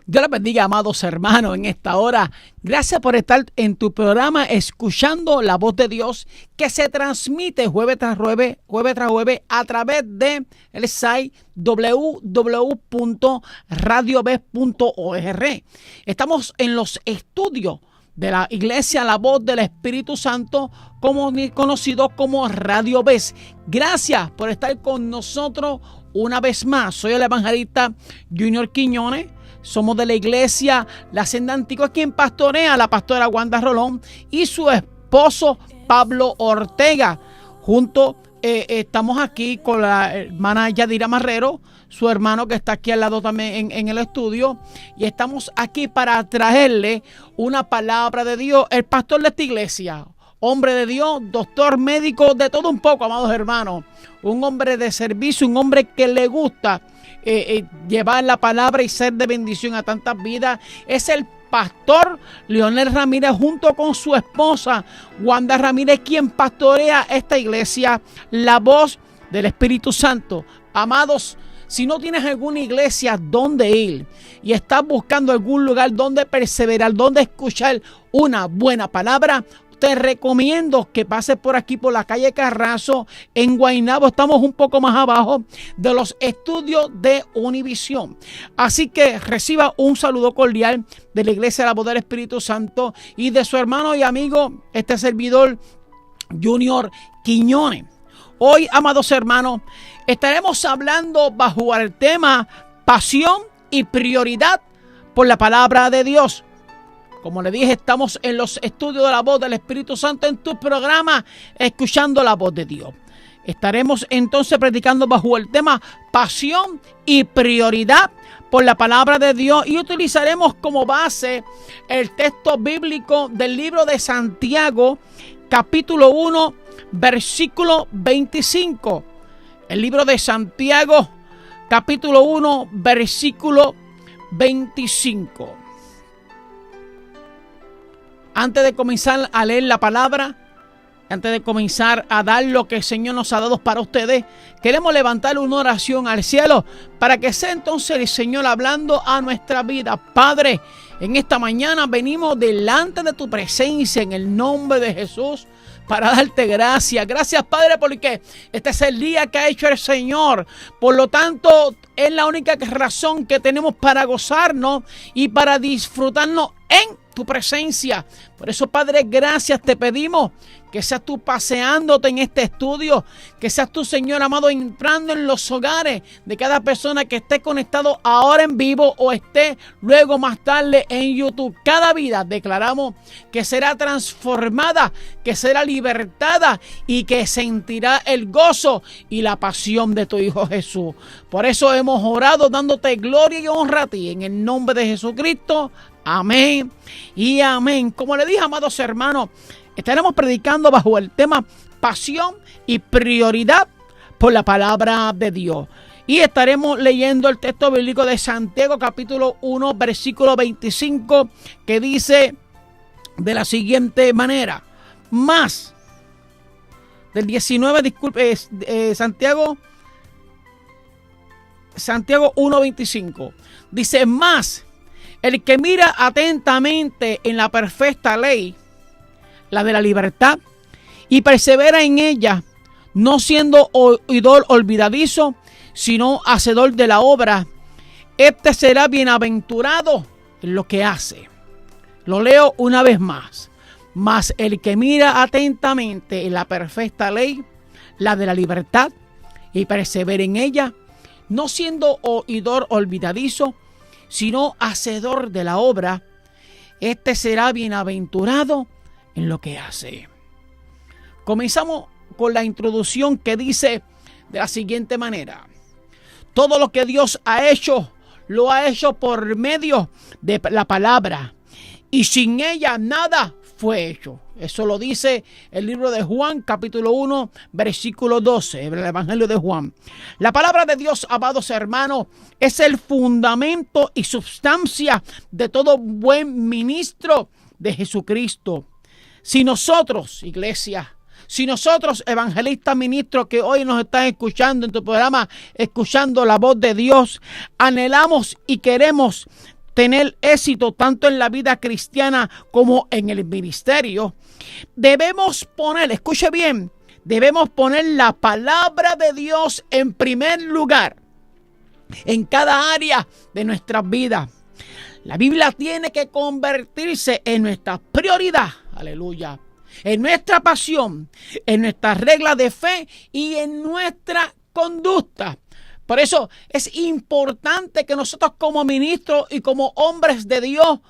Dios les bendiga, amados hermanos, en esta hora. Gracias por estar en tu programa escuchando la voz de Dios que se transmite jueves tras jueves a través de el site www.radiobes.org. Estamos en los estudios de la Iglesia La Voz del Espíritu Santo, conocido como Radio Bes. Gracias por estar con nosotros una vez más. Soy el evangelista Junior Quiñones. Somos de la iglesia La Senda Antigua, quien pastorea a la pastora Wanda Rolón y su esposo Pablo Ortega. Estamos aquí con la hermana Yadira Marrero, su hermano que está aquí al lado también en el estudio. Y estamos aquí para traerle una palabra de Dios. El pastor de esta iglesia, hombre de Dios, doctor, médico, de todo un poco, amados hermanos. Un hombre de servicio, un hombre que le gusta llevar la palabra y ser de bendición a tantas vidas. Es el pastor Leonel Ramírez junto con su esposa Wanda Ramírez, quien pastorea esta iglesia, La Voz del Espíritu Santo. Amados, si no tienes alguna iglesia donde ir y estás buscando algún lugar donde perseverar, donde escuchar una buena palabra, te recomiendo que pases por aquí, por la calle Carrazo, en Guaynabo. Estamos un poco más abajo de los estudios de Univisión. Así que reciba un saludo cordial de la Iglesia de la Voz del Espíritu Santo y de su hermano y amigo, este servidor, Junior Quiñones. Hoy, amados hermanos, estaremos hablando bajo el tema pasión y prioridad por la palabra de Dios. Como le dije, estamos en los estudios de la Voz del Espíritu Santo en tu programa, escuchando la voz de Dios. Estaremos entonces predicando bajo el tema pasión y prioridad por la palabra de Dios y utilizaremos como base el texto bíblico del libro de Santiago, capítulo 1, versículo 25. El libro de Santiago, capítulo 1, versículo 25. Antes de comenzar a leer la palabra, antes de comenzar a dar lo que el Señor nos ha dado para ustedes, queremos levantar una oración al cielo para que sea entonces el Señor hablando a nuestra vida. Padre, en esta mañana venimos delante de tu presencia en el nombre de Jesús para darte gracias. Gracias, Padre, porque este es el día que ha hecho el Señor. Por lo tanto, es la única razón que tenemos para gozarnos y para disfrutarnos en tu presencia. Por eso, Padre, gracias te pedimos que seas tú paseándote en este estudio, que seas tú, Señor amado, entrando en los hogares de cada persona que esté conectado ahora en vivo o esté luego más tarde en YouTube. Cada vida declaramos que será transformada, que será libertada y que sentirá el gozo y la pasión de tu Hijo Jesús. Por eso hemos orado dándote gloria y honra a ti en el nombre de Jesucristo. Amén y amén. Como le dije, amados hermanos, estaremos predicando bajo el tema pasión y prioridad por la palabra de Dios. Y estaremos leyendo el texto bíblico de Santiago capítulo 1 versículo 25, que dice de la siguiente manera. Más del 19, disculpe, Santiago 1:25. Dice: más el que mira atentamente en la perfecta ley, la de la libertad, y persevera en ella, no siendo oidor olvidadizo, sino hacedor de la obra, este será bienaventurado en lo que hace. Lo leo una vez más. Mas el que mira atentamente en la perfecta ley, la de la libertad, y persevera en ella, no siendo oidor olvidadizo, sino hacedor de la obra, este será bienaventurado en lo que hace. Comenzamos con la introducción que dice de la siguiente manera: todo lo que Dios ha hecho, lo ha hecho por medio de la palabra, y sin ella nada fue hecho. Eso lo dice el libro de Juan, capítulo 1, versículo 12, el Evangelio de Juan. La palabra de Dios, amados hermanos, es el fundamento y sustancia de todo buen ministro de Jesucristo. Si nosotros, iglesia, si nosotros, evangelistas, ministros que hoy nos están escuchando en tu programa, escuchando la voz de Dios, anhelamos y queremos tener éxito tanto en la vida cristiana como en el ministerio, debemos poner, escuche bien, debemos poner la palabra de Dios en primer lugar en cada área de nuestras vidas. La Biblia tiene que convertirse en nuestra prioridad, aleluya, en nuestra pasión, en nuestra regla de fe y en nuestra conducta. Por eso es importante que nosotros como ministros y como hombres de Dios,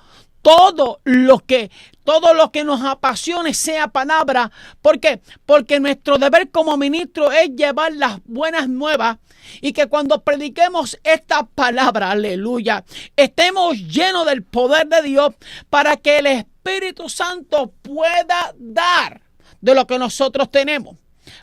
todo lo que nos apasione sea palabra. ¿Por qué? Porque nuestro deber como ministro es llevar las buenas nuevas y que cuando prediquemos esta palabra, aleluya, estemos llenos del poder de Dios para que el Espíritu Santo pueda dar de lo que nosotros tenemos.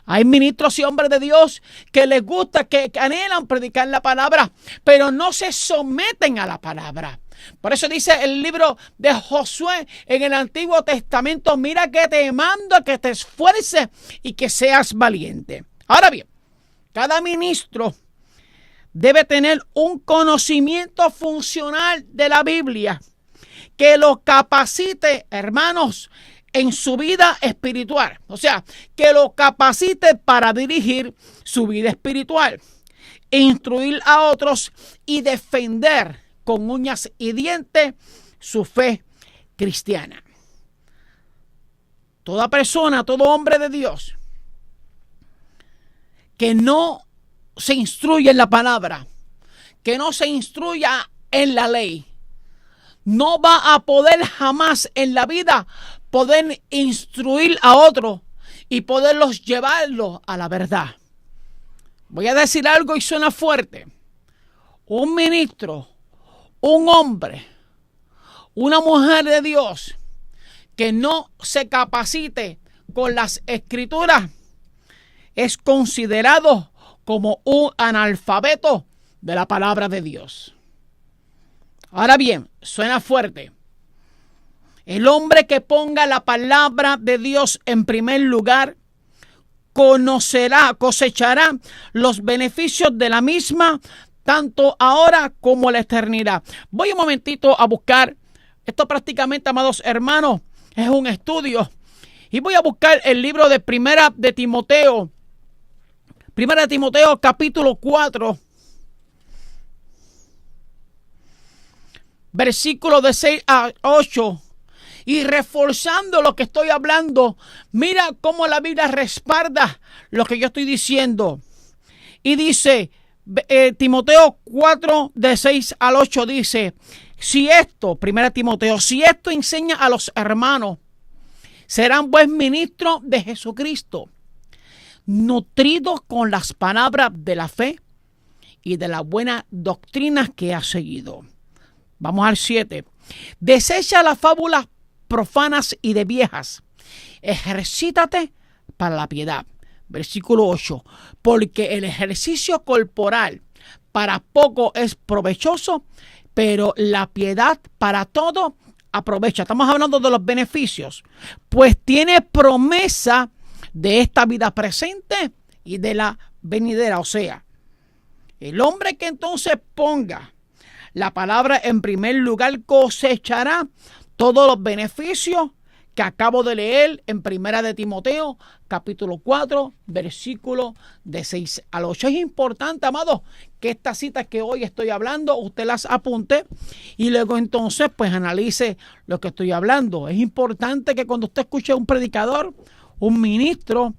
Hay ministros y hombres de Dios que les gusta, que anhelan predicar la palabra, pero no se someten a la palabra. Por eso dice el libro de Josué en el Antiguo Testamento: mira que te mando que te esfuerces y que seas valiente. Ahora bien, cada ministro debe tener un conocimiento funcional de la Biblia que lo capacite, hermanos, en su vida espiritual. O sea, que lo capacite para dirigir su vida espiritual, instruir a otros y defender con uñas y dientes su fe cristiana. Toda persona, todo hombre de Dios que no se instruye en la palabra, que no se instruya en la ley, no va a poder jamás en la vida poder instruir a otros y poderlos llevarlos a la verdad. Voy a decir algo y suena fuerte. Un ministro, un hombre, una mujer de Dios que no se capacite con las escrituras es considerado como un analfabeto de la palabra de Dios. Ahora bien, suena fuerte. El hombre que ponga la palabra de Dios en primer lugar cosechará los beneficios de la misma, tanto ahora como en la eternidad. Voy un momentito a buscar, esto prácticamente, amados hermanos, es un estudio. Y voy a buscar el libro de Primera de Timoteo capítulo 4, versículos de 6 a 8. Y reforzando lo que estoy hablando, mira cómo la Biblia respalda lo que yo estoy diciendo. Y dice, Timoteo 4, de 6 al 8, dice: si esto enseña a los hermanos, serán buen ministro de Jesucristo, nutridos con las palabras de la fe y de la buena doctrina que ha seguido. Vamos al 7. Desecha las fábulas profanas y de viejas. Ejercítate para la piedad. Versículo 8. Porque el ejercicio corporal para poco es provechoso, pero la piedad para todo aprovecha. Estamos hablando de los beneficios. Pues tiene promesa de esta vida presente y de la venidera. O sea, el hombre que entonces ponga la palabra en primer lugar cosechará todos los beneficios que acabo de leer en Primera de Timoteo, capítulo 4, versículo de 6 al 8. Es importante, amados, que estas citas que hoy estoy hablando, usted las apunte y luego entonces pues analice lo que estoy hablando. Es importante que cuando usted escuche a un predicador, un ministro,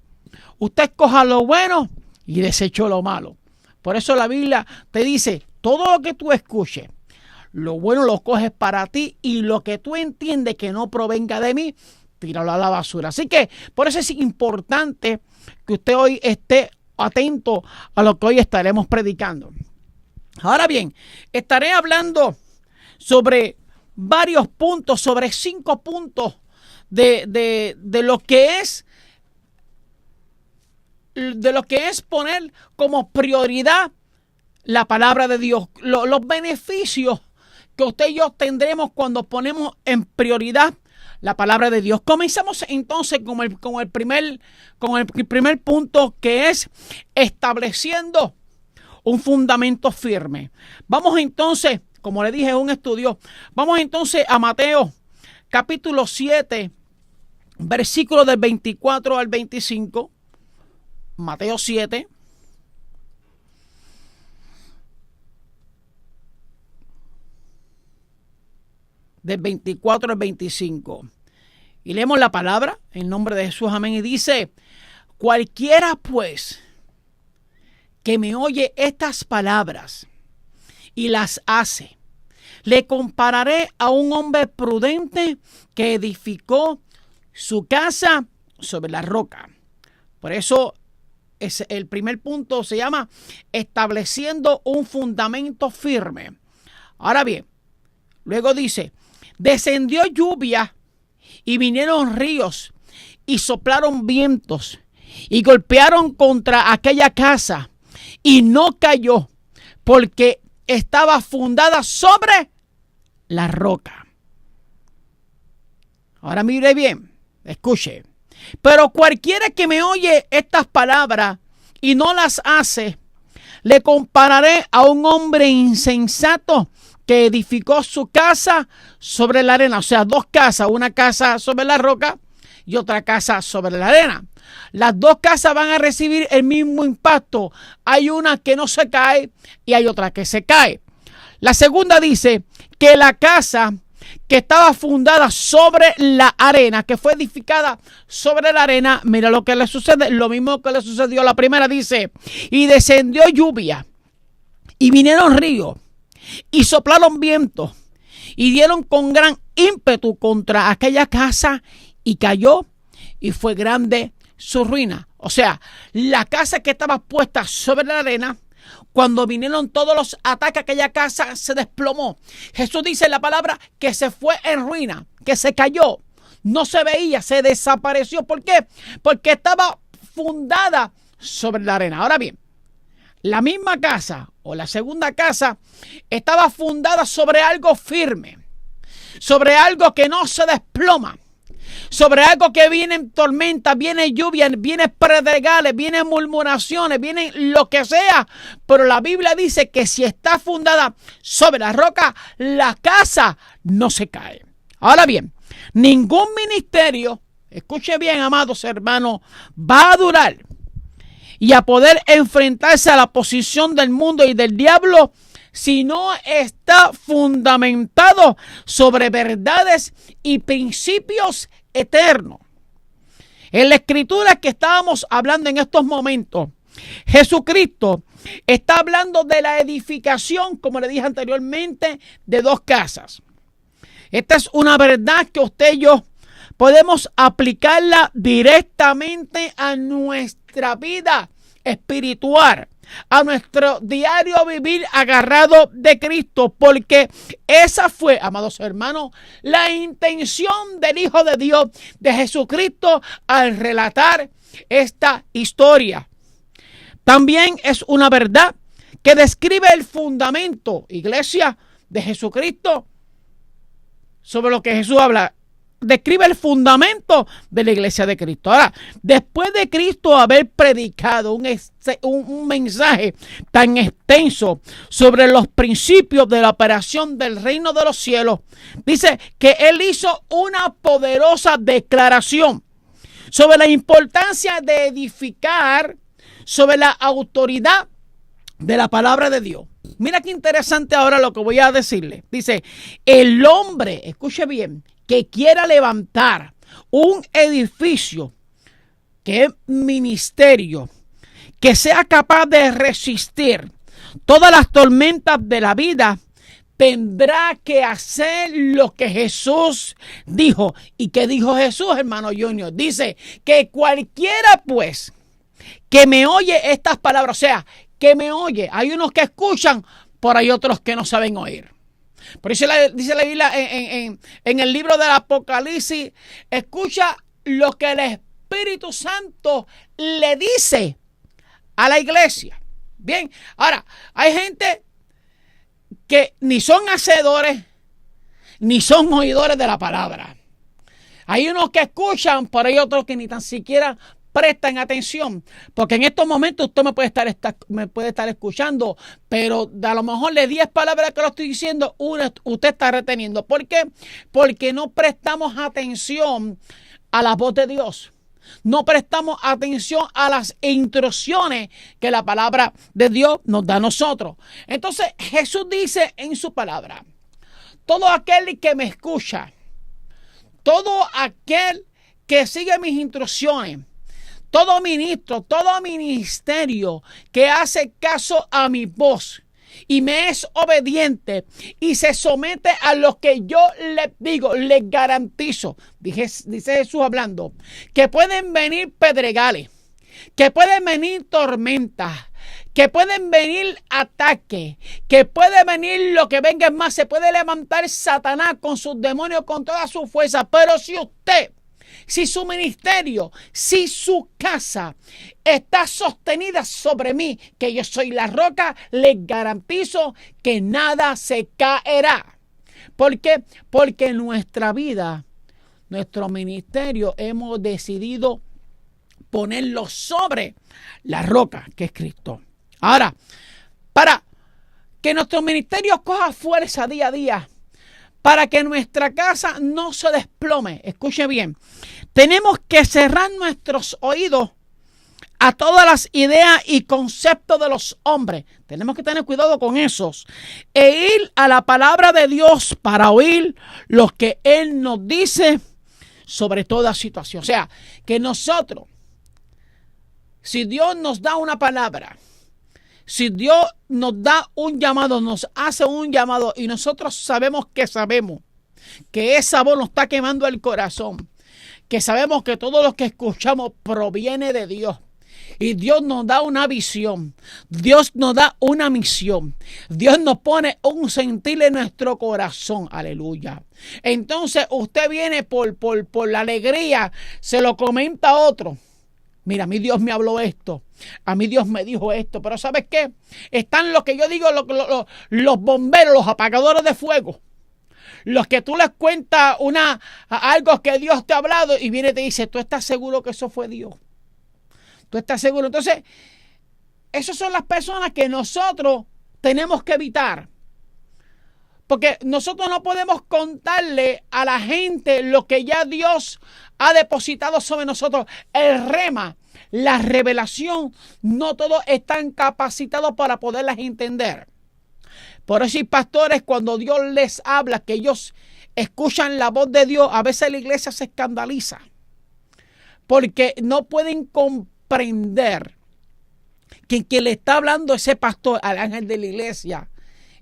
usted escoja lo bueno y deseche lo malo. Por eso la Biblia te dice, todo lo que tú escuches, lo bueno lo coges para ti y lo que tú entiendes que no provenga de mí, tíralo a la basura. Así que por eso es importante que usted hoy esté atento a lo que hoy estaremos predicando. Ahora bien, estaré hablando sobre varios puntos, sobre 5 puntos de lo que es poner como prioridad la palabra de Dios, los beneficios que usted y yo tendremos cuando ponemos en prioridad la palabra de Dios. Comenzamos entonces con el primer punto, que es estableciendo un fundamento firme. Vamos entonces como le dije, es un estudio. Vamos entonces a Mateo, capítulo 7, versículos del 24 al 25. Mateo 7. Del 24 al 25. Y leemos la palabra en nombre de Jesús, amén. Y dice: cualquiera pues que me oye estas palabras y las hace, le compararé a un hombre prudente que edificó su casa sobre la roca. Por eso es el primer punto, se llama estableciendo un fundamento firme. Ahora bien, luego dice: descendió lluvia y vinieron ríos y soplaron vientos y golpearon contra aquella casa y no cayó porque estaba fundada sobre la roca. Ahora mire bien, escuche. Pero cualquiera que me oye estas palabras y no las hace, le compararé a un hombre insensato que edificó su casa sobre la arena. O sea, dos casas, una casa sobre la roca y otra casa sobre la arena. Las dos casas van a recibir el mismo impacto. Hay una que no se cae y hay otra que se cae. La segunda dice que la casa que estaba fundada sobre la arena, que fue edificada sobre la arena, mira lo que le sucede, lo mismo que le sucedió a la primera. Dice: y descendió lluvia y vinieron ríos y soplaron vientos y dieron con gran ímpetu contra aquella casa y cayó y fue grande su ruina. O sea, la casa que estaba puesta sobre la arena, cuando vinieron todos los ataques, aquella casa se desplomó. Jesús dice en la palabra que se fue en ruina, que se cayó, no se veía, se desapareció. ¿Por qué? Porque estaba fundada sobre la arena. Ahora bien, la misma casa o la segunda casa estaba fundada sobre algo firme, sobre algo que no se desploma, sobre algo que vienen tormentas, viene lluvia, viene predregales, vienen murmuraciones, vienen lo que sea. Pero la Biblia dice que si está fundada sobre la roca, la casa no se cae. Ahora bien, ningún ministerio, escuche bien, amados hermanos, va a durar y a poder enfrentarse a la posición del mundo y del diablo si no está fundamentado sobre verdades y principios eternos. En la escritura que estábamos hablando en estos momentos, Jesucristo está hablando de la edificación, como le dije anteriormente, de dos casas. Esta es una verdad que usted y yo podemos aplicarla directamente a nuestra vida espiritual, a nuestro diario vivir agarrado de Cristo, porque esa fue, amados hermanos, la intención del Hijo de Dios, de Jesucristo, al relatar esta historia. También es una verdad que describe el fundamento, iglesia, de Jesucristo, sobre lo que Jesús habla. Describe el fundamento de la iglesia de Cristo. Ahora, después de Cristo haber predicado un mensaje tan extenso sobre los principios de la operación del reino de los cielos, dice que él hizo una poderosa declaración sobre la importancia de edificar sobre la autoridad de la palabra de Dios. Mira qué interesante ahora lo que voy a decirle. Dice: el hombre, escuche bien, que quiera levantar un edificio que es ministerio, que sea capaz de resistir todas las tormentas de la vida, tendrá que hacer lo que Jesús dijo. ¿Y qué dijo Jesús, hermano Junior? Dice que cualquiera pues que me oye estas palabras, o sea, que me oye, hay unos que escuchan, pero hay otros que no saben oír. Por eso dice la Biblia en el libro del Apocalipsis: escucha lo que el Espíritu Santo le dice a la iglesia. Bien, ahora, hay gente que ni son hacedores, ni son oidores de la palabra. Hay unos que escuchan, pero hay otros que ni tan siquiera prestan atención, porque en estos momentos usted me puede estar escuchando, pero de a lo mejor de 10 palabras que lo estoy diciendo, usted está reteniendo. ¿Por qué? Porque no prestamos atención a la voz de Dios. No prestamos atención a las instrucciones que la palabra de Dios nos da a nosotros. Entonces Jesús dice en su palabra: todo aquel que me escucha, todo aquel que sigue mis instrucciones, todo ministro, todo ministerio que hace caso a mi voz y me es obediente y se somete a lo que yo le digo, les garantizo, dice Jesús hablando, que pueden venir pedregales, que pueden venir tormentas, que pueden venir ataques, que puede venir lo que venga más, se puede levantar Satanás con sus demonios, con toda su fuerza, pero si su ministerio, si su casa está sostenida sobre mí, que yo soy la roca, les garantizo que nada se caerá. ¿Por qué? Porque en nuestra vida, nuestro ministerio, hemos decidido ponerlo sobre la roca que es Cristo. Ahora, para que nuestro ministerio coja fuerza día a día, para que nuestra casa no se desplome, escuche bien, tenemos que cerrar nuestros oídos a todas las ideas y conceptos de los hombres. Tenemos que tener cuidado con esos e ir a la palabra de Dios para oír lo que Él nos dice sobre toda situación. O sea, que nosotros, si Dios nos da una palabra, si Dios nos da un llamado, nos hace un llamado y nosotros sabemos que esa voz nos está quemando el corazón, que sabemos que todo lo que escuchamos proviene de Dios y Dios nos da una visión, Dios nos da una misión, Dios nos pone un sentir en nuestro corazón, aleluya. Entonces usted viene por la alegría, se lo comenta a otro. Mira, a mí Dios me habló esto, a mí Dios me dijo esto, pero ¿sabes qué? Están los que yo digo, los bomberos, los apagadores de fuego, los que tú les cuentas algo que Dios te ha hablado y viene y te dice, ¿tú estás seguro que eso fue Dios? ¿Tú estás seguro? Entonces, esas son las personas que nosotros tenemos que evitar. Porque nosotros no podemos contarle a la gente lo que ya Dios ha depositado sobre nosotros. El rema, la revelación, no todos están capacitados para poderlas entender. Por eso hay pastores, cuando Dios les habla, que ellos escuchan la voz de Dios, a veces la iglesia se escandaliza. Porque no pueden comprender que quien le está hablando ese pastor al ángel de la iglesia,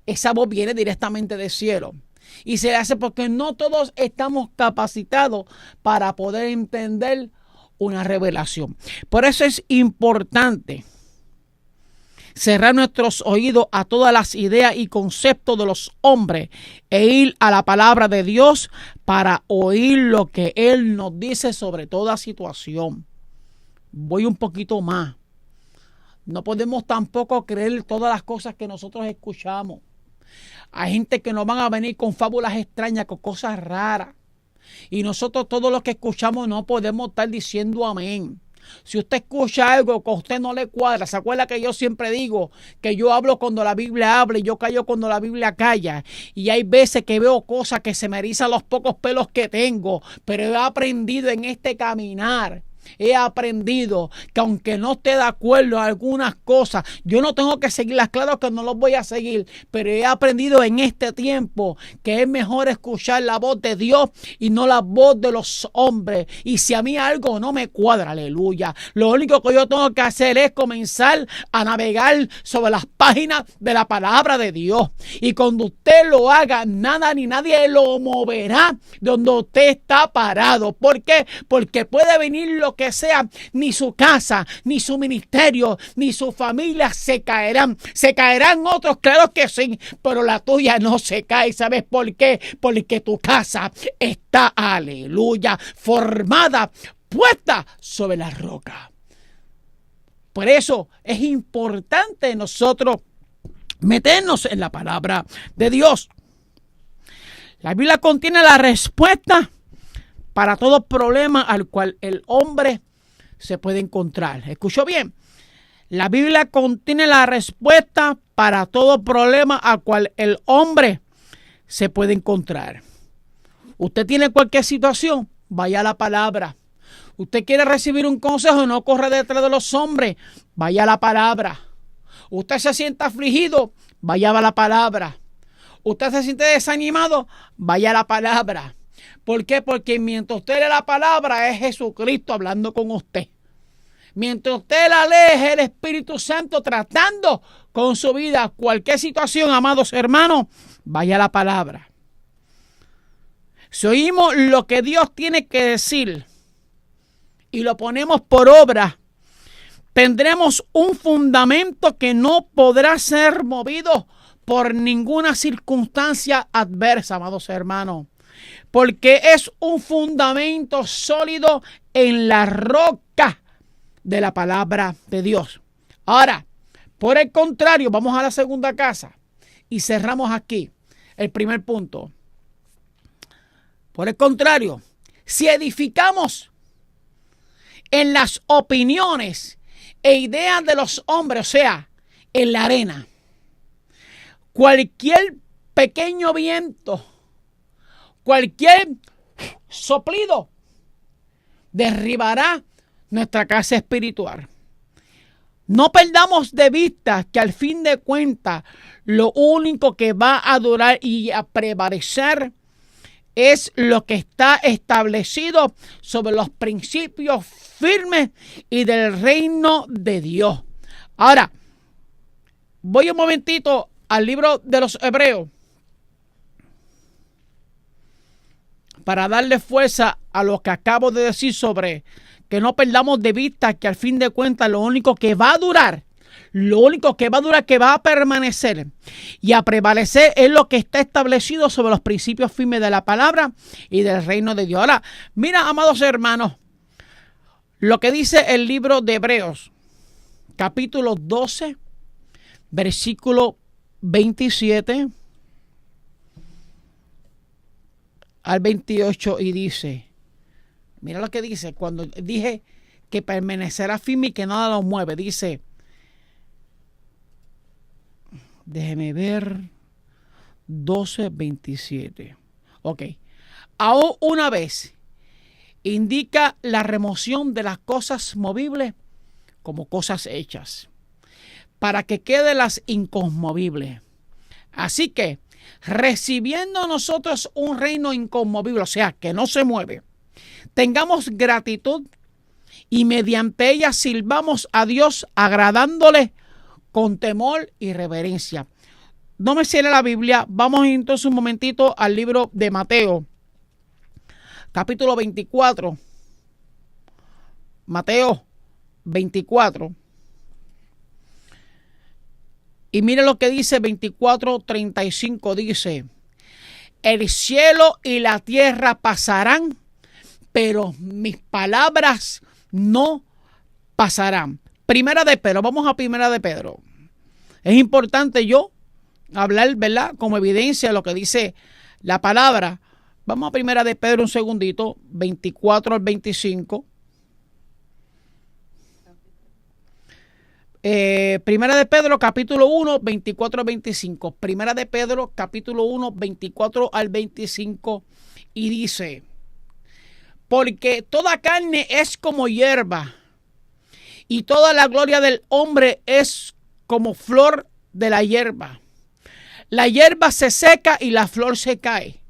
esa voz viene directamente del cielo. Y se le hace porque no todos estamos capacitados para poder entender una revelación. Por eso es importante cerrar nuestros oídos a todas las ideas y conceptos de los hombres e ir a la palabra de Dios para oír lo que Él nos dice sobre toda situación. Voy un poquito más. No podemos tampoco creer todas las cosas que nosotros escuchamos. Hay gente que nos van a venir con fábulas extrañas, con cosas raras. Y nosotros todos los que escuchamos no podemos estar diciendo amén. Si usted escucha algo que a usted no le cuadra, ¿se acuerda que yo siempre digo que yo hablo cuando la Biblia habla y yo callo cuando la Biblia calla? Y hay veces que veo cosas que se me erizan los pocos pelos que tengo, pero he aprendido en este caminar. He aprendido que aunque no esté de acuerdo en algunas cosas, yo no tengo que seguirlas, claro que no los voy a seguir, pero he aprendido en este tiempo que es mejor escuchar la voz de Dios y no la voz de los hombres. Y si a mí algo no me cuadra, aleluya, lo único que yo tengo que hacer es comenzar a navegar sobre las páginas de la palabra de Dios. Y cuando usted lo haga, nada ni nadie lo moverá donde usted está parado. ¿Por qué? Porque puede venir lo que sea, ni su casa, ni su ministerio, ni su familia se caerán. Se caerán otros, claro que sí, pero la tuya no se cae. ¿Sabes por qué? Porque tu casa está, aleluya, formada, puesta sobre la roca. Por eso es importante nosotros meternos en la palabra de Dios. La Biblia contiene la respuesta para todo problema al cual el hombre se puede encontrar. ¿Escuchó bien? La Biblia contiene la respuesta para todo problema al cual el hombre se puede encontrar. Usted tiene cualquier situación, vaya a la palabra. Usted quiere recibir un consejo, no corre detrás de los hombres, vaya a la palabra. Usted se siente afligido, vaya a la palabra. Usted se siente desanimado, vaya a la palabra. ¿Por qué? Porque mientras usted lee la palabra es Jesucristo hablando con usted. Mientras usted la lee es el Espíritu Santo tratando con su vida. Cualquier situación, amados hermanos, vaya a la palabra. Si oímos lo que Dios tiene que decir y lo ponemos por obra, tendremos un fundamento que no podrá ser movido por ninguna circunstancia adversa, amados hermanos, porque es un fundamento sólido en la roca de la palabra de Dios. Ahora, por el contrario, vamos a la segunda casa y cerramos aquí el primer punto. Por el contrario, si edificamos en las opiniones e ideas de los hombres, o sea, en la arena, cualquier pequeño viento, cualquier soplido derribará nuestra casa espiritual. No perdamos de vista que al fin de cuentas lo único que va a durar y a prevalecer es lo que está establecido sobre los principios firmes y del reino de Dios. Ahora, voy un momentito al libro de los Hebreos para darle fuerza a lo que acabo de decir sobre que no perdamos de vista que al fin de cuentas lo único que va a durar, que va a permanecer y a prevalecer es lo que está establecido sobre los principios firmes de la palabra y del reino de Dios. Ahora, mira, amados hermanos, lo que dice el libro de Hebreos, capítulo 12, versículo 27 al 28, y dice, mira lo que dice, cuando dije que permanecerá firme y que nada lo mueve, dice, déjeme ver, 12, 27. Ok. Aún una vez indica la remoción de las cosas movibles como cosas hechas, para que queden las inconmovibles. Así que, recibiendo nosotros un reino inconmovible, o sea, que no se mueve, tengamos gratitud y mediante ella sirvamos a Dios agradándole con temor y reverencia. No me cierre la Biblia. Vamos entonces un momentito al libro de Mateo, capítulo 24. Mateo 24. Y mire lo que dice 24:35. Dice, el cielo y la tierra pasarán, pero mis palabras no pasarán. Primera de Pedro, vamos a Primera de Pedro. Es importante yo hablar, ¿verdad?, como evidencia de lo que dice la palabra. Vamos a Primera de Pedro un segundito, 24 al 25. Primera de Pedro, capítulo 1, 24 al 25. Primera de Pedro, capítulo 1, 24 al 25. Y dice, porque toda carne es como hierba, y toda la gloria del hombre es como flor de la hierba. La hierba se seca y la flor se cae,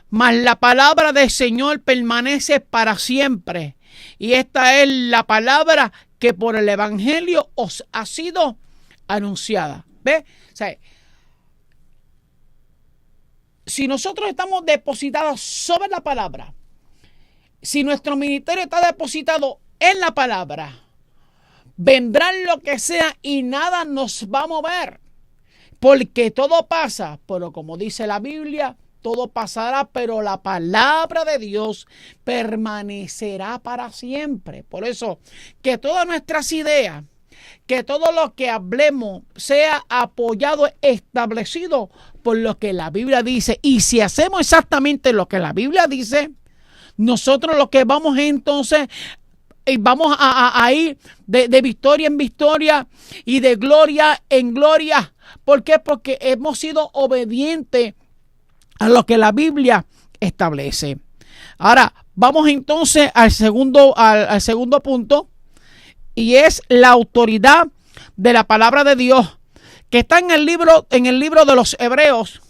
mas la palabra del Señor permanece para siempre. Y esta es la palabra que por el evangelio os ha sido anunciada. ¿Ve? O sea, si nosotros estamos depositados sobre la palabra, si nuestro ministerio está depositado en la palabra, vendrán lo que sea y nada nos va a mover, porque todo pasa, pero como dice la Biblia, todo pasará, pero la palabra de Dios permanecerá para siempre. Por eso, que todas nuestras ideas, que todo lo que hablemos sea apoyado, establecido por lo que la Biblia dice. Y si hacemos exactamente lo que la Biblia dice, nosotros lo que vamos entonces vamos a ir de victoria en victoria y de gloria en gloria. ¿Por qué? Porque hemos sido obedientes a lo que la Biblia establece. Ahora, vamos entonces al segundo punto, y es la autoridad de la palabra de Dios, que está en el libro de los Hebreos,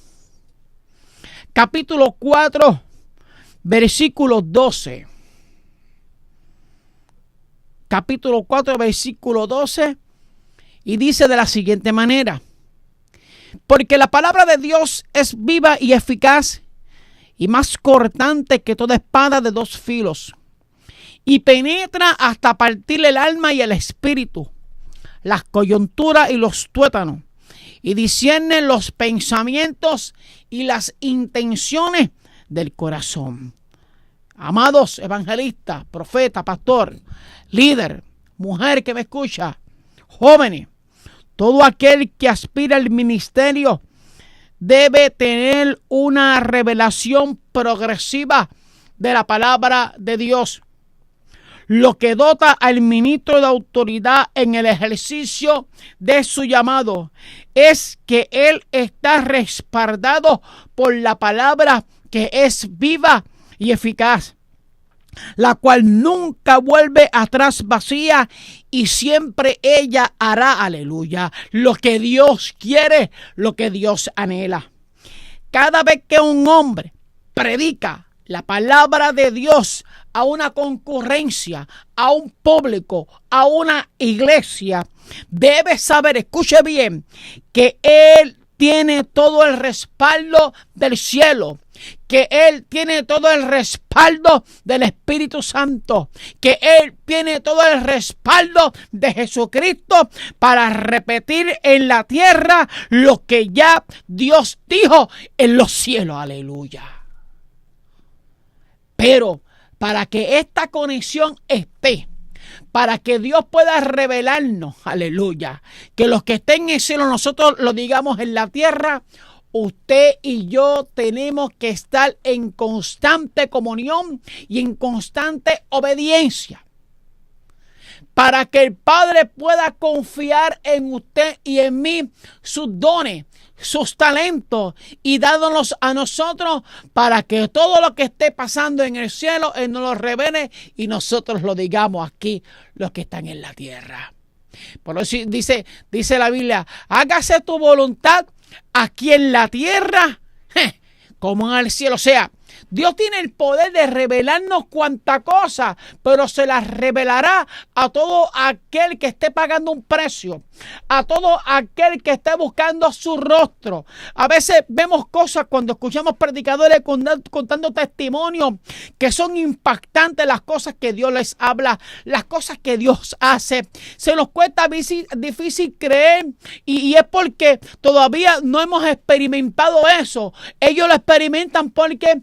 capítulo 4, versículo 12. Capítulo 4, versículo 12, y dice de la siguiente manera: porque la palabra de Dios es viva y eficaz y más cortante que toda espada de dos filos, y penetra hasta partir el alma y el espíritu, las coyunturas y los tuétanos, y discierne los pensamientos y las intenciones del corazón. Amados evangelistas, profeta, pastor, líder, mujer que me escucha, jóvenes, todo aquel que aspira al ministerio debe tener una revelación progresiva de la palabra de Dios, lo que dota al ministro de autoridad en el ejercicio de su llamado es que él está respaldado por la palabra que es viva y eficaz, la cual nunca vuelve atrás vacía, y siempre ella hará, aleluya, lo que Dios quiere, lo que Dios anhela. Cada vez que un hombre predica la palabra de Dios a una concurrencia, a un público, a una iglesia, debe saber, escuche bien, que él tiene todo el respaldo del cielo, que él tiene todo el respaldo del Espíritu Santo, que él tiene todo el respaldo de Jesucristo para repetir en la tierra lo que ya Dios dijo en los cielos, aleluya. Pero para que esta conexión esté, para que Dios pueda revelarnos, aleluya, que los que estén en el cielo nosotros lo digamos en la tierra, usted y yo tenemos que estar en constante comunión y en constante obediencia, para que el Padre pueda confiar en usted y en mí sus dones, sus talentos, y dándonos a nosotros para que todo lo que esté pasando en el cielo Él nos lo revele y nosotros lo digamos aquí, los que están en la tierra. Por eso dice la Biblia: hágase tu voluntad aquí en la tierra como en el cielo. O sea, Dios tiene el poder de revelarnos cuanta cosa, pero se las revelará a todo aquel que esté pagando un precio, a todo aquel que esté buscando su rostro. A veces vemos cosas cuando escuchamos predicadores contando testimonios que son impactantes, las cosas que Dios les habla, las cosas que Dios hace. Se nos cuesta difícil creer y es porque todavía no hemos experimentado eso. Ellos lo experimentan porque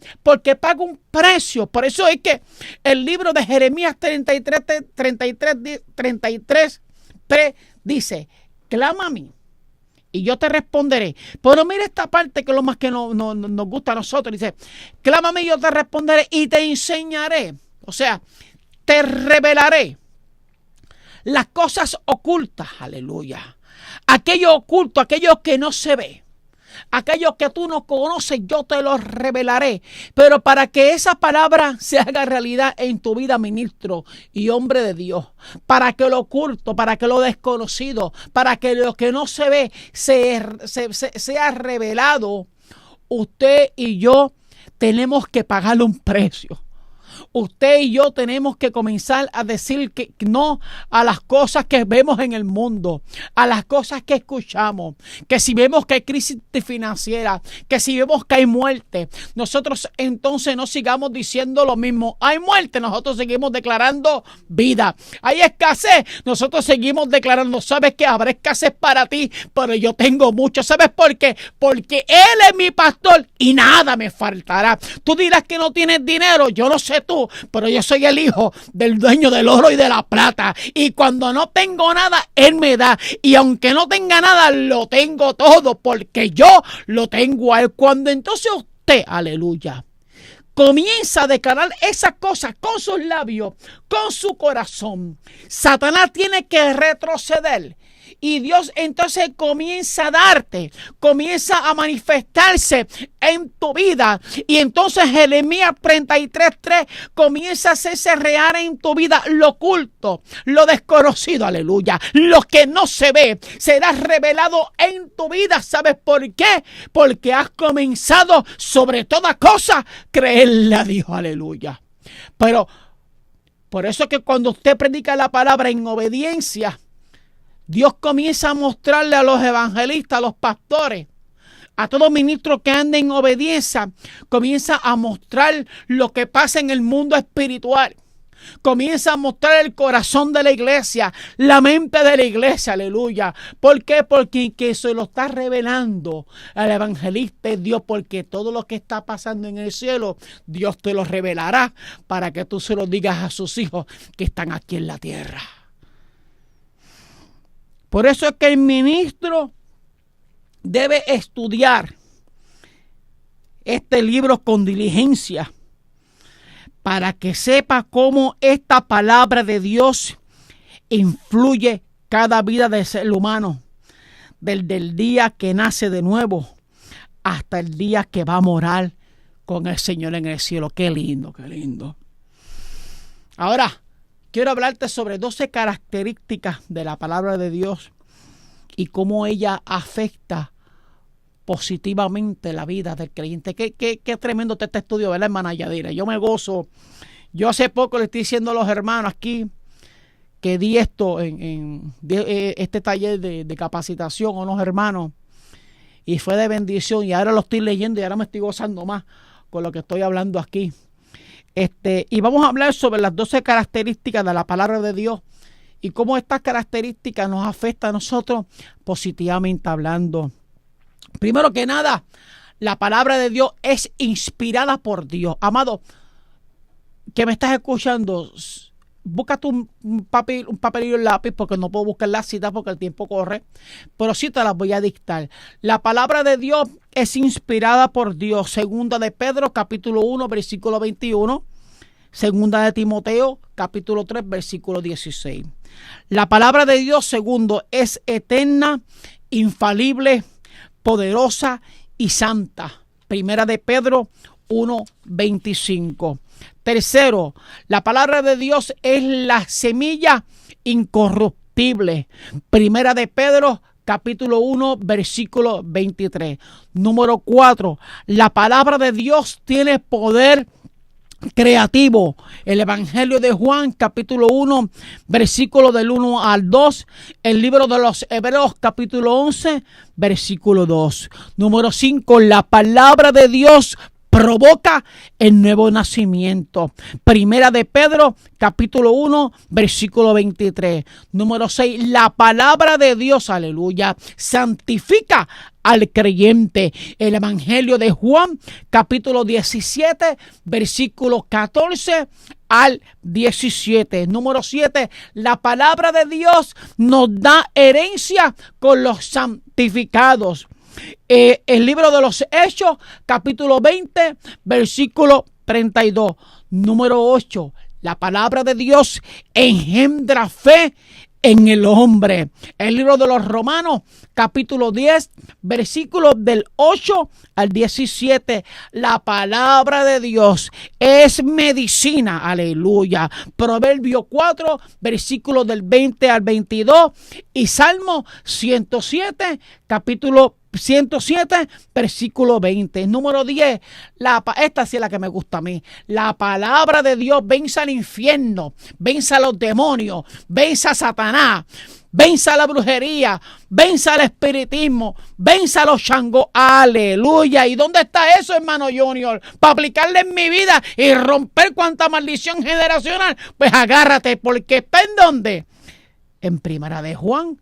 paga un precio. Por eso es que el libro de Jeremías 33 dice: clama a mí y yo te responderé. Pero mira esta parte que es lo más que nos gusta a nosotros. Dice: clama a mí y yo te responderé y te enseñaré. O sea, te revelaré las cosas ocultas. Aleluya. Aquello oculto, aquello que no se ve, aquellos que tú no conoces, yo te los revelaré. Pero para que esa palabra se haga realidad en tu vida, ministro y hombre de Dios, para que lo oculto, para que lo desconocido, para que lo que no se ve sea revelado, usted y yo tenemos que pagarle un precio. Usted y yo tenemos que comenzar a decir que no a las cosas que vemos en el mundo, a las cosas que escuchamos, que si vemos que hay crisis financiera, que si vemos que hay muerte, nosotros entonces no sigamos diciendo lo mismo. Hay muerte, nosotros seguimos declarando vida. Hay escasez, nosotros seguimos declarando: sabes que habrá escasez para ti, pero yo tengo mucho. ¿Sabes por qué? Porque Él es mi pastor y nada me faltará. Tú dirás que no tienes dinero, yo no sé tú, pero yo soy el hijo del dueño del oro y de la plata, y cuando no tengo nada, Él me da, y aunque no tenga nada, lo tengo todo, porque yo lo tengo a Él. Cuando entonces usted, aleluya, comienza a declarar esas cosas con sus labios, con su corazón, Satanás tiene que retroceder. Y Dios entonces comienza a darte, comienza a manifestarse en tu vida. Y entonces Jeremías 33:3 comienza a hacerse real en tu vida lo oculto, lo desconocido, aleluya. Lo que no se ve será revelado en tu vida. ¿Sabes por qué? Porque has comenzado sobre toda cosa creerle a Dios, aleluya. Pero por eso es que cuando usted predica la palabra en obediencia, Dios comienza a mostrarle a los evangelistas, a los pastores, a todo ministro que ande en obediencia, comienza a mostrar lo que pasa en el mundo espiritual. Comienza a mostrar el corazón de la iglesia, la mente de la iglesia, aleluya. ¿Por qué? Porque que se lo está revelando al evangelista es Dios, porque todo lo que está pasando en el cielo, Dios te lo revelará para que tú se lo digas a sus hijos que están aquí en la tierra. Por eso es que el ministro debe estudiar este libro con diligencia para que sepa cómo esta palabra de Dios influye cada vida del ser humano, desde el día que nace de nuevo hasta el día que va a morar con el Señor en el cielo. Qué lindo, qué lindo. Ahora, quiero hablarte sobre 12 características de la palabra de Dios y cómo ella afecta positivamente la vida del creyente. Qué tremendo este estudio, ¿verdad, hermana Yadira? Yo me gozo. Yo hace poco le estoy diciendo a los hermanos aquí que di esto en este taller de capacitación a unos hermanos y fue de bendición, y ahora lo estoy leyendo y ahora me estoy gozando más con lo que estoy hablando aquí. Y vamos a hablar sobre las 12 características de la palabra de Dios y cómo estas características nos afectan a nosotros positivamente hablando. Primero que nada, la palabra de Dios es inspirada por Dios. Amado, que me estás escuchando, búscate un papelillo y un lápiz, porque no puedo buscar las citas porque el tiempo corre, pero sí te las voy a dictar. La palabra de Dios es inspirada por Dios. Segunda de Pedro, capítulo 1, versículo 21. Segunda de Timoteo, capítulo 3, versículo 16. La palabra de Dios, segundo, es eterna, infalible, poderosa y santa. Primera de Pedro 1:25. Tercero, la palabra de Dios es la semilla incorruptible. Primera de Pedro capítulo 1, versículo 23. Número 4, la palabra de Dios tiene poder creativo. El Evangelio de Juan, capítulo 1, versículo del 1 al 2. El libro de los Hebreos, capítulo 11, versículo 2. Número 5, la palabra de Dios provoca el nuevo nacimiento. Primera de Pedro, capítulo 1, versículo 23. Número 6, la palabra de Dios, aleluya, santifica al creyente. El Evangelio de Juan, capítulo 17, versículo 14 al 17. Número 7, la palabra de Dios nos da herencia con los santificados. El libro de los Hechos, capítulo 20, versículo 32. Número 8, la palabra de Dios engendra fe en el hombre. El libro de los Romanos, capítulo 10, versículos del 8 al 17. La palabra de Dios es medicina, aleluya. Proverbio 4, versículos del 20 al 22. Y Salmo 107, capítulo 107, versículo 20. Número 10, esta sí es la que me gusta a mí. La palabra de Dios vence al infierno, vence a los demonios, vence a Satanás, vence a la brujería, vence al espiritismo, vence a los changos. Aleluya. ¿Y dónde está eso, hermano Junior? Para aplicarle en mi vida y romper cuanta maldición generacional. Pues agárrate, porque está en dónde. En Primera de Juan,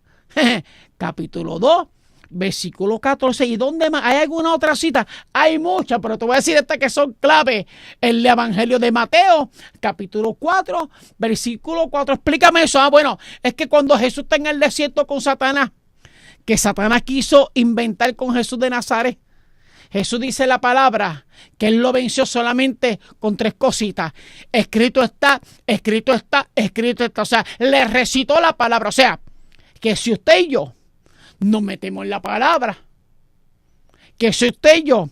capítulo 2, versículo 14. ¿Y dónde más? ¿Hay alguna otra cita? Hay muchas, pero te voy a decir estas que son clave. El Evangelio de Mateo, capítulo 4, versículo 4. Explícame eso. Bueno, es que cuando Jesús está en el desierto con Satanás, que Satanás quiso inventar con Jesús de Nazaret, Jesús dice en la palabra que Él lo venció solamente con 3 cositas. Escrito está, escrito está, escrito está. O sea, le recitó la palabra. O sea, que si usted y yo nos metemos en la palabra, que si usted y yo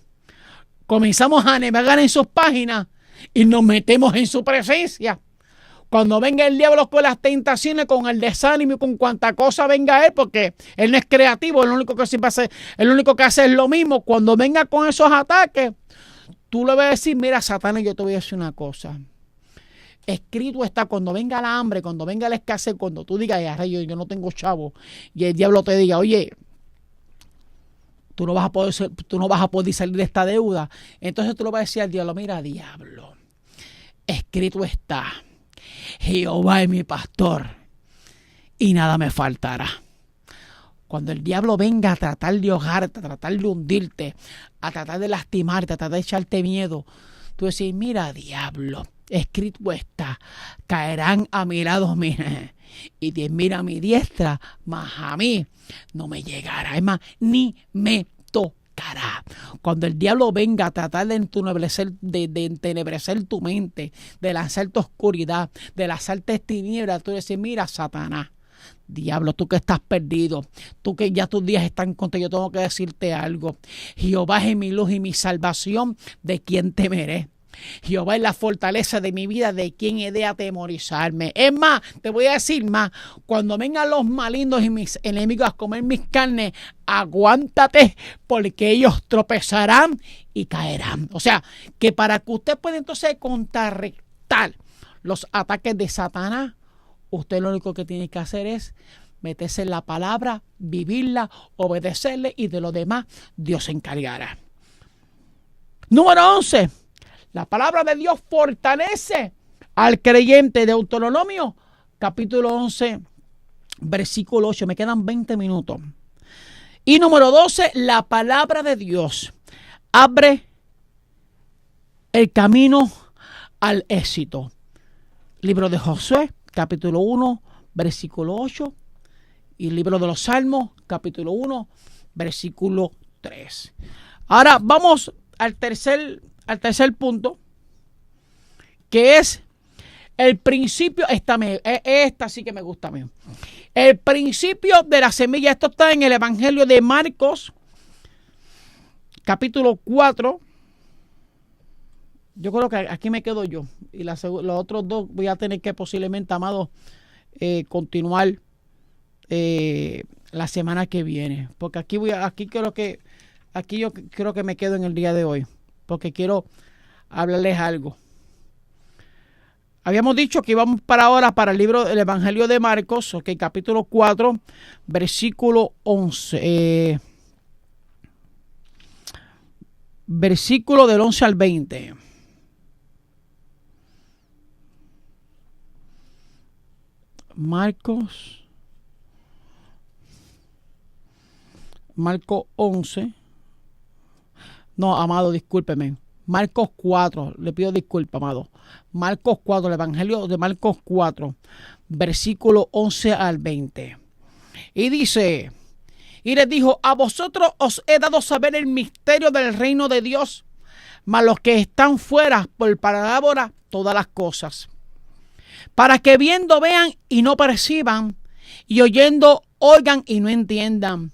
comenzamos a navegar en sus páginas y nos metemos en su presencia, cuando venga el diablo con las tentaciones, con el desánimo y con cuanta cosa venga él, porque él no es creativo, él lo único que siempre hace, él lo único que hace es lo mismo. Cuando venga con esos ataques, tú le vas a decir: mira, Satanás, yo te voy a decir una cosa. Escrito está, cuando venga la hambre, cuando venga la escasez, cuando tú digas: yo no tengo chavo, y el diablo te diga: oye, tú no vas a poder salir de esta deuda. Entonces tú le vas a decir al diablo: mira, diablo, escrito está, Jehová es mi pastor y nada me faltará. Cuando el diablo venga a tratar de ahogarte, a tratar de hundirte, a tratar de lastimarte, a tratar de echarte miedo, tú decís: mira, diablo, escrito está, caerán a mi lado y 10.000 a mi diestra, mas a mí no me llegará, es más, ni me tocará. Cuando el diablo venga a tratar de entenebrecer tu mente, de lanzarte oscuridad, de lanzarte tinieblas, tú decís: mira, Satanás, diablo, tú que estás perdido, tú que ya tus días están contados, yo tengo que decirte algo. Jehová es mi luz y mi salvación, ¿de quién temeré? Jehová es la fortaleza de mi vida, ¿de quién he de atemorizarme? Es más, te voy a decir más: cuando vengan los malignos y mis enemigos a comer mis carnes, aguántate, porque ellos tropezarán y caerán. O sea, que para que usted pueda entonces contrarrestar los ataques de Satanás, usted lo único que tiene que hacer es meterse en la palabra, vivirla, obedecerle, y de lo demás Dios se encargará. Número 11. La palabra de Dios fortalece al creyente. Deuteronomio, capítulo 11, versículo 8. Me quedan 20 minutos. Y número 12, la palabra de Dios abre el camino al éxito. Libro de Josué, capítulo 1, versículo 8. Y libro de los Salmos, capítulo 1, versículo 3. Ahora vamos al tercer punto, que es el principio. Esta sí que me gusta a mí. El principio de la semilla. Esto está en el Evangelio de Marcos, capítulo 4. Yo creo que aquí me quedo yo. Y los otros 2 voy a tener que posiblemente, amado, continuar la semana que viene. Porque aquí yo creo que me quedo en el día de hoy, porque quiero hablarles algo. Habíamos dicho que íbamos para el libro del Evangelio de Marcos, capítulo 4, versículo 11. Versículo del 11 al 20. Marcos 11. No, amado, discúlpeme. Marcos 4, le pido disculpas, amado. Marcos 4, el Evangelio de Marcos 4, versículo 11 al 20. Y dice: y les dijo: a vosotros os he dado saber el misterio del reino de Dios, mas los que están fuera por parábola todas las cosas, para que viendo vean y no perciban, y oyendo oigan y no entiendan,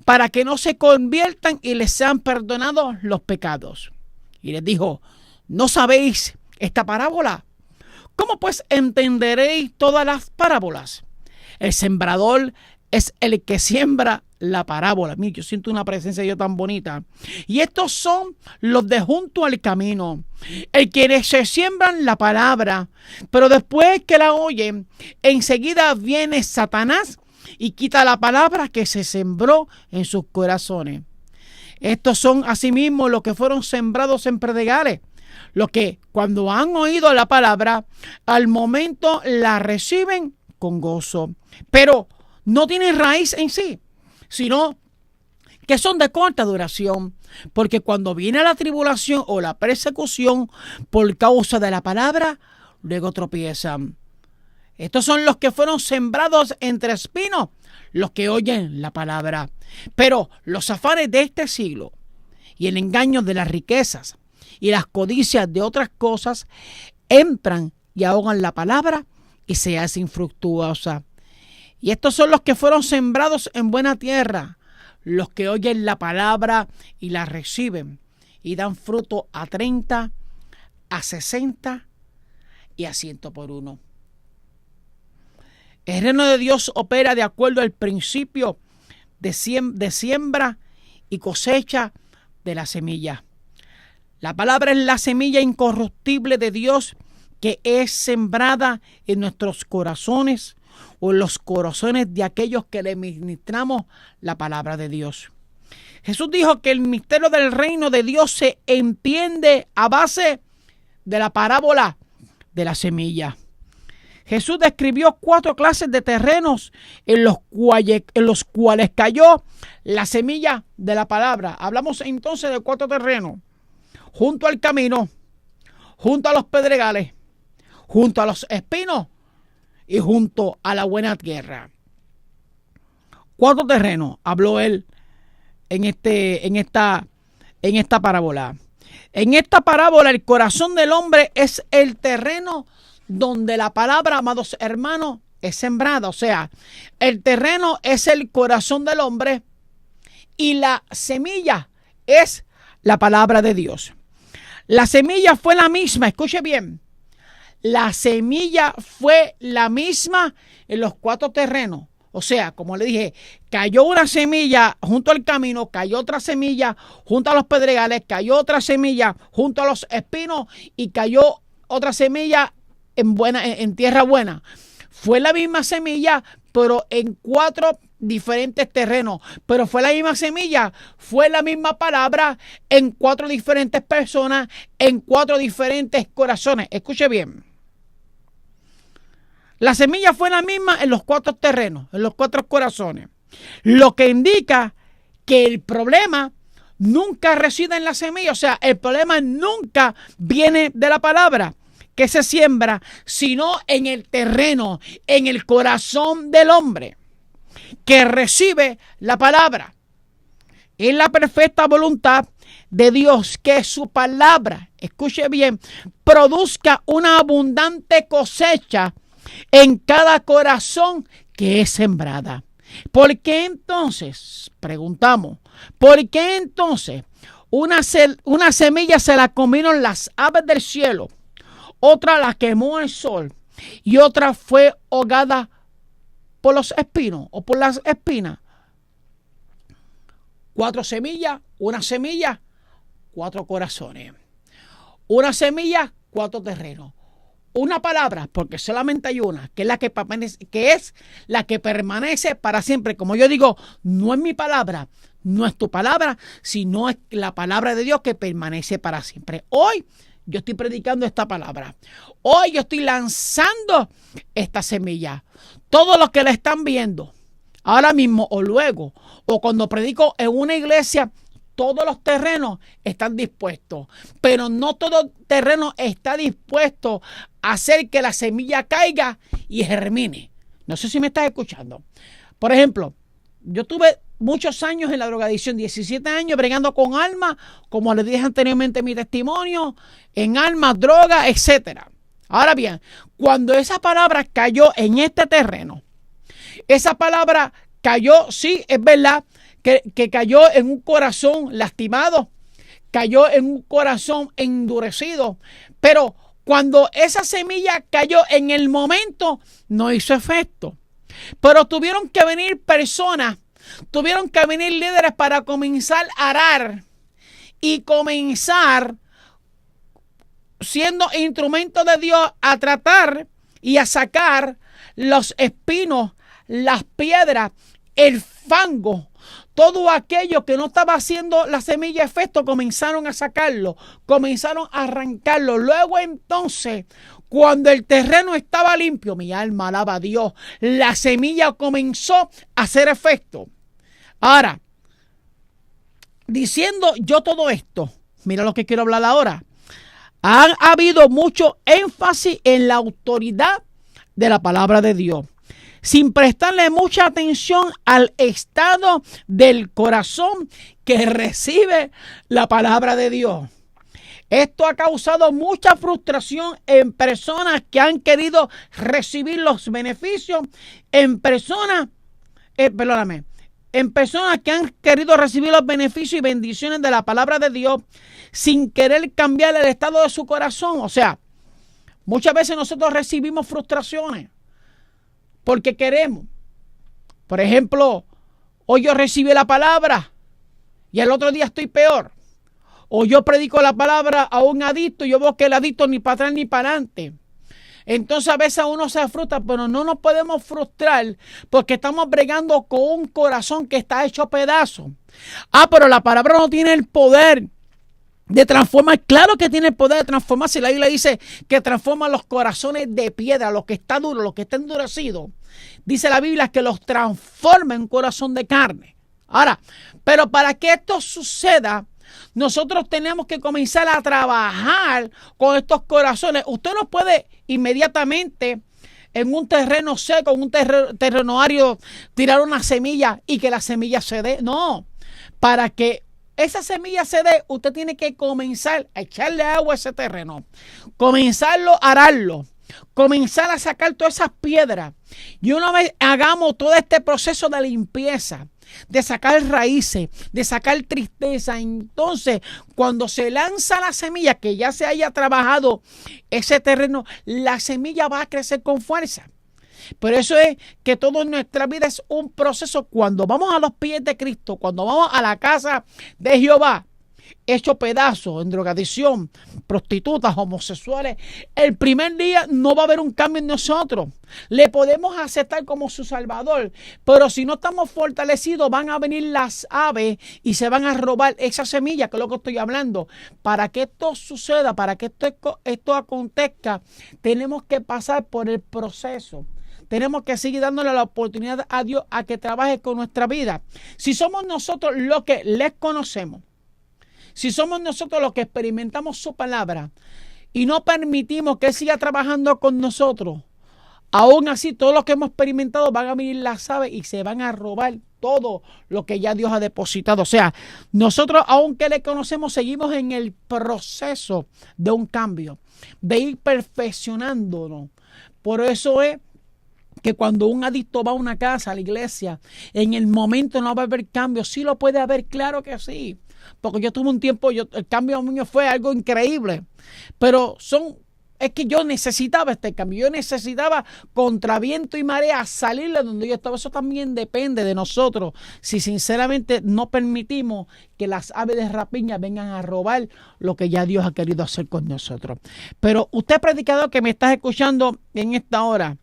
para que no se conviertan y les sean perdonados los pecados. Y les dijo: ¿no sabéis esta parábola? ¿Cómo pues entenderéis todas las parábolas? El sembrador es el que siembra la parábola. Mira, yo siento una presencia de Dios tan bonita. Y estos son los de junto al camino, el que se siembran la palabra, pero después que la oyen, enseguida viene Satanás y quita la palabra que se sembró en sus corazones. Estos son asimismo los que fueron sembrados en predegales, los que cuando han oído la palabra, al momento la reciben con gozo, pero no tienen raíz en sí, sino que son de corta duración, porque cuando viene la tribulación o la persecución por causa de la palabra, luego tropiezan. Estos son los que fueron sembrados entre espinos, los que oyen la palabra. Pero los afanes de este siglo y el engaño de las riquezas y las codicias de otras cosas entran y ahogan la palabra y se hace infructuosa. Y estos son los que fueron sembrados en buena tierra, los que oyen la palabra y la reciben y dan fruto a 30, a 60 y a 100 por uno. El reino de Dios opera de acuerdo al principio de siembra y cosecha de la semilla. La palabra es la semilla incorruptible de Dios que es sembrada en nuestros corazones o en los corazones de aquellos que le ministramos la palabra de Dios. Jesús dijo que el misterio del reino de Dios se entiende a base de la parábola de la semilla. Jesús describió 4 clases de terrenos en los cuales cayó la semilla de la palabra. Hablamos entonces de 4 terrenos: junto al camino, junto a los pedregales, junto a los espinos y junto a la buena tierra. 4 terrenos habló él en esta parábola. En esta parábola, el corazón del hombre es el terreno donde la palabra, amados hermanos, es sembrada. O sea, el terreno es el corazón del hombre y la semilla es la palabra de Dios. La semilla fue la misma, escuche bien. La semilla fue la misma en los 4 terrenos. O sea, como le dije, cayó una semilla junto al camino, cayó otra semilla junto a los pedregales, cayó otra semilla junto a los espinos y cayó otra semilla en tierra buena. Fue la misma semilla, pero en 4 diferentes terrenos. Pero fue la misma semilla, fue la misma palabra en 4 diferentes personas, en 4 diferentes corazones. Escuche bien. La semilla fue la misma en los 4 terrenos, en los 4 corazones. Lo que indica que el problema nunca reside en la semilla. O sea, el problema nunca viene de la palabra que se siembra, sino en el terreno, en el corazón del hombre que recibe la palabra. Es la perfecta voluntad de Dios que su palabra, escuche bien, produzca una abundante cosecha en cada corazón que es sembrada. ¿Por qué entonces, preguntamos, por qué entonces una semilla se la comieron las aves del cielo, otra la quemó el sol y otra fue ahogada por los espinos o por las espinas? 4 semillas, una semilla, 4 corazones. Una semilla, 4 terrenos. Una palabra, porque solamente hay una, que es la que permanece para siempre. Como yo digo, no es mi palabra, no es tu palabra, sino es la palabra de Dios que permanece para siempre. Hoy yo estoy predicando esta palabra. Hoy yo estoy lanzando esta semilla. Todos los que la están viendo, ahora mismo o luego, o cuando predico en una iglesia, todos los terrenos están dispuestos, pero no todo terreno está dispuesto a hacer que la semilla caiga y germine. No sé si me estás escuchando. Por ejemplo, yo tuve muchos años en la drogadicción, 17 años bregando con almas, como les dije anteriormente en mi testimonio, en almas, droga, etcétera. Ahora bien, cuando esa palabra cayó en este terreno, esa palabra cayó, sí, es verdad, que cayó en un corazón lastimado, cayó en un corazón endurecido, pero cuando esa semilla cayó en el momento, no hizo efecto. Pero tuvieron que venir personas, tuvieron que venir líderes para comenzar a arar y comenzar, siendo instrumento de Dios, a tratar y a sacar los espinos, las piedras, el fango. Todo aquello que no estaba haciendo la semilla efecto, comenzaron a sacarlo, comenzaron a arrancarlo. Luego entonces, cuando el terreno estaba limpio, mi alma alaba a Dios, la semilla comenzó a hacer efecto. Ahora, diciendo yo todo esto, mira lo que quiero hablar ahora. Ha habido mucho énfasis en la autoridad de la palabra de Dios. sin prestarle mucha atención al estado del corazón que recibe la palabra de Dios. Esto ha causado mucha frustración en personas que han querido recibir los beneficios, en personas que han querido recibir los beneficios y bendiciones de la palabra de Dios sin querer cambiar el estado de su corazón. O sea, muchas veces nosotros recibimos frustraciones porque queremos. Por ejemplo, hoy yo recibí la palabra y el otro día estoy peor. O yo predico la palabra a un adicto y yo veo que el adicto ni para atrás ni para adelante. Entonces a veces uno se frustra, pero no nos podemos frustrar porque estamos bregando con un corazón que está hecho a pedazos. Pero la palabra no tiene el poder de transformar. Claro que tiene el poder de transformar. Si la Biblia dice que transforma los corazones de piedra, lo que está duro, lo que está endurecido. Dice la Biblia que los transforma en un corazón de carne. Ahora, pero para que esto suceda, nosotros tenemos que comenzar a trabajar con estos corazones. Usted no puede inmediatamente en un terreno seco, en un terreno árido, tirar una semilla y que la semilla se dé. No, para que esa semilla se dé, usted tiene que comenzar a echarle agua a ese terreno, comenzarlo a ararlo, comenzar a sacar todas esas piedras. Y una vez hagamos todo este proceso de limpieza, de sacar raíces, de sacar tristeza, entonces cuando se lanza la semilla, que ya se haya trabajado ese terreno, la semilla va a crecer con fuerza. Por eso es que todo en nuestra vida es un proceso. Cuando vamos a los pies de Cristo, cuando vamos a la casa de Jehová, hecho pedazos en drogadicción, prostitutas, homosexuales, el primer día no va a haber un cambio en nosotros. Le podemos aceptar como su Salvador, pero si no estamos fortalecidos, van a venir las aves y se van a robar esa semilla, que es lo que estoy hablando. Para que esto suceda, para que esto acontezca, tenemos que pasar por el proceso. Tenemos que seguir dándole la oportunidad a Dios a que trabaje con nuestra vida. Si somos nosotros los que les conocemos, si somos nosotros los que experimentamos su palabra y no permitimos que Él siga trabajando con nosotros, aún así todos los que hemos experimentado van a venir las aves y se van a robar todo lo que ya Dios ha depositado. O sea, nosotros, aunque le conocemos, seguimos en el proceso de un cambio, de ir perfeccionándonos. Por eso es que cuando un adicto va a una casa, a la iglesia, en el momento no va a haber cambio. Sí lo puede haber, claro que sí. Porque yo tuve un tiempo, el cambio mío fue algo increíble. Pero es que yo necesitaba este cambio. Yo necesitaba contra viento y marea salir de donde yo estaba. Eso también depende de nosotros. Si sinceramente no permitimos que las aves de rapiña vengan a robar lo que ya Dios ha querido hacer con nosotros. Pero usted, predicador que me estás escuchando en esta hora,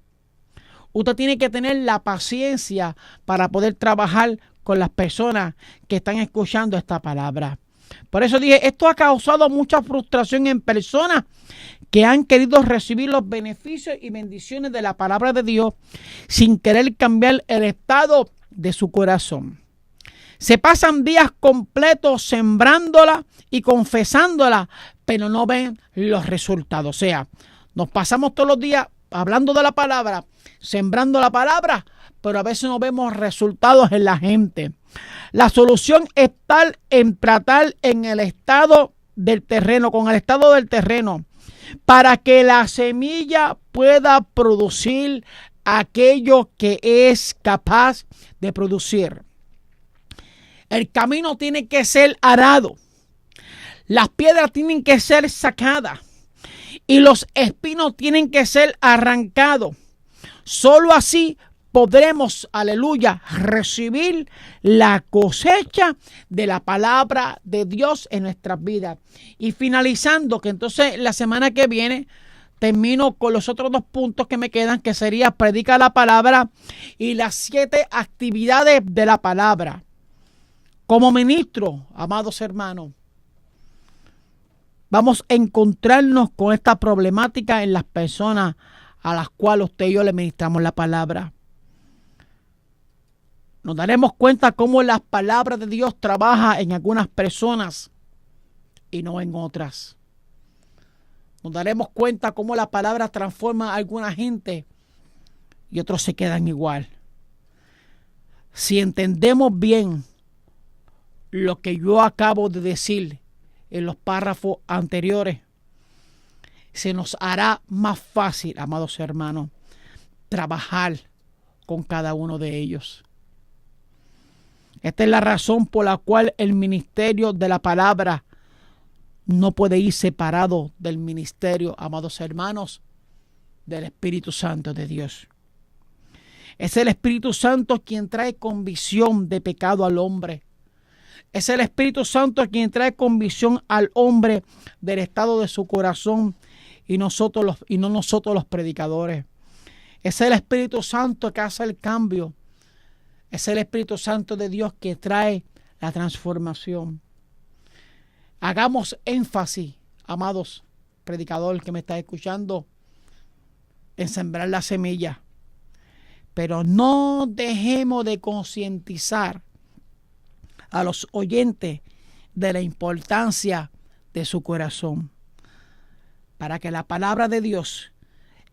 usted tiene que tener la paciencia para poder trabajar con las personas que están escuchando esta palabra. Por eso dije, esto ha causado mucha frustración en personas que han querido recibir los beneficios y bendiciones de la palabra de Dios sin querer cambiar el estado de su corazón. Se pasan días completos sembrándola y confesándola, pero no ven los resultados. O sea, nos pasamos todos los días hablando de la palabra, sembrando la palabra, pero a veces no vemos resultados en la gente. La solución está en tratar en el estado del terreno, con el estado del terreno, para que la semilla pueda producir aquello que es capaz de producir. El camino tiene que ser arado. Las piedras tienen que ser sacadas. Y los espinos tienen que ser arrancados. Solo así podremos, aleluya, recibir la cosecha de la palabra de Dios en nuestras vidas. Y finalizando, que entonces la semana que viene termino con los otros 2 puntos que me quedan, que sería predica la palabra y las 7 actividades de la palabra. Como ministro, amados hermanos, vamos a encontrarnos con esta problemática en las personas a las cuales usted y yo le ministramos la palabra. Nos daremos cuenta cómo las palabras de Dios trabajan en algunas personas y no en otras. Nos daremos cuenta cómo la palabra transforma a alguna gente y otros se quedan igual. Si entendemos bien lo que yo acabo de decir en los párrafos anteriores, se nos hará más fácil, amados hermanos, trabajar con cada uno de ellos. Esta es la razón por la cual el ministerio de la palabra no puede ir separado del ministerio, amados hermanos, del Espíritu Santo de Dios. Es el Espíritu Santo quien trae convicción de pecado al hombre. Es el Espíritu Santo quien trae convicción al hombre del estado de su corazón y no nosotros los predicadores. Es el Espíritu Santo que hace el cambio. Es el Espíritu Santo de Dios que trae la transformación. Hagamos énfasis, amados predicadores que me están escuchando, en sembrar la semilla. Pero no dejemos de concientizar a los oyentes de la importancia de su corazón, para que la palabra de Dios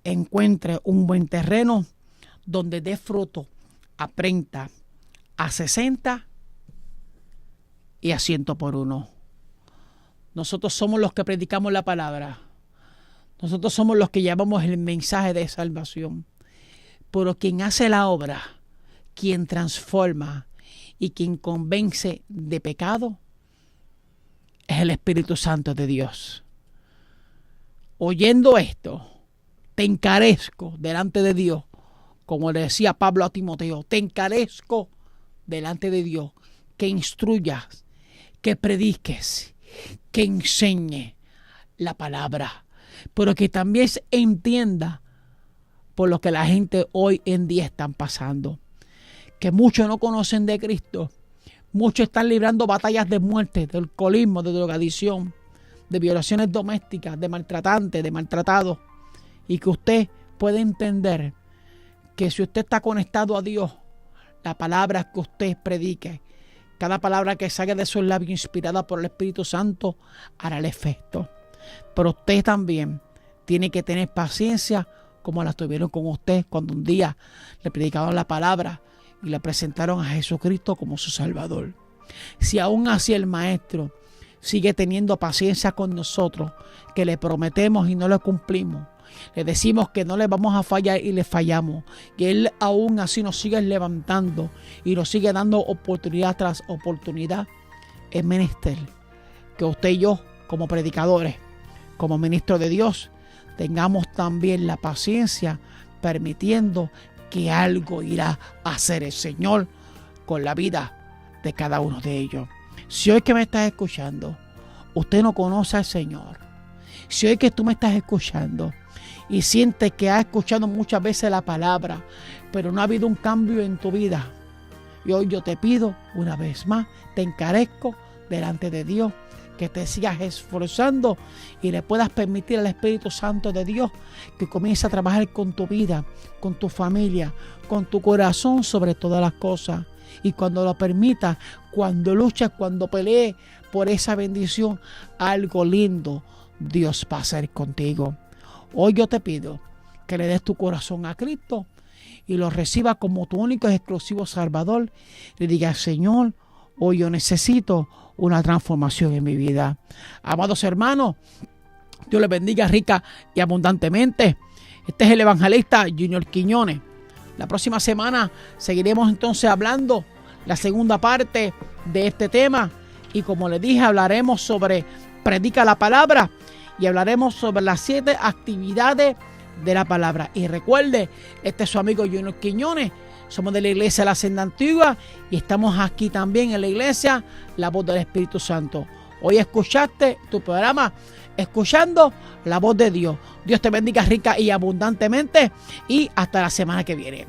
encuentre un buen terreno donde dé fruto a 30, a 60 y a 100 por uno. Nosotros somos los que predicamos la palabra. Nosotros somos los que llevamos el mensaje de salvación. Pero quien hace la obra, quien transforma y quien convence de pecado, es el Espíritu Santo de Dios. Oyendo esto, te encarezco delante de Dios, como le decía Pablo a Timoteo, te encarezco delante de Dios, que instruyas, que prediques, que enseñe la palabra, pero que también entienda por lo que la gente hoy en día están pasando, que muchos no conocen de Cristo, muchos están librando batallas de muerte, de alcoholismo, de drogadicción, de violaciones domésticas, de maltratantes, de maltratados, y que usted puede entender que si usted está conectado a Dios, la palabra que usted predique, cada palabra que salga de sus labios inspirada por el Espíritu Santo hará el efecto. Pero usted también tiene que tener paciencia como la tuvieron con usted cuando un día le predicaron la palabra y le presentaron a Jesucristo como su Salvador. Si aún así el Maestro sigue teniendo paciencia con nosotros, que le prometemos y no le cumplimos, le decimos que no le vamos a fallar y le fallamos, que Él aún así nos sigue levantando y nos sigue dando oportunidad tras oportunidad, es menester que usted y yo, como predicadores, como ministros de Dios, tengamos también la paciencia, permitiendo que algo irá a hacer el Señor con la vida de cada uno de ellos. Si hoy que me estás escuchando, usted no conoce al Señor, si hoy que tú me estás escuchando y sientes que has escuchado muchas veces la palabra, pero no ha habido un cambio en tu vida, y hoy yo te pido una vez más, te encarezco delante de Dios, que te sigas esforzando y le puedas permitir al Espíritu Santo de Dios que comience a trabajar con tu vida, con tu familia, con tu corazón sobre todas las cosas. Y cuando lo permita, cuando luches, cuando pelees por esa bendición, algo lindo Dios va a hacer contigo. Hoy yo te pido que le des tu corazón a Cristo y lo recibas como tu único y exclusivo Salvador. Le digas: Señor, hoy yo necesito una transformación en mi vida. Amados hermanos, Dios les bendiga rica y abundantemente. Este es el evangelista Junior Quiñones. La próxima semana seguiremos entonces hablando la segunda parte de este tema. Y como les dije, hablaremos sobre predica la palabra y hablaremos sobre las 7 actividades de la palabra. Y recuerde, este es su amigo Junior Quiñones. Somos de la iglesia La Senda Antigua y estamos aquí también en la iglesia La Voz del Espíritu Santo. Hoy escuchaste tu programa Escuchando la Voz de Dios. Dios te bendiga rica y abundantemente y hasta la semana que viene.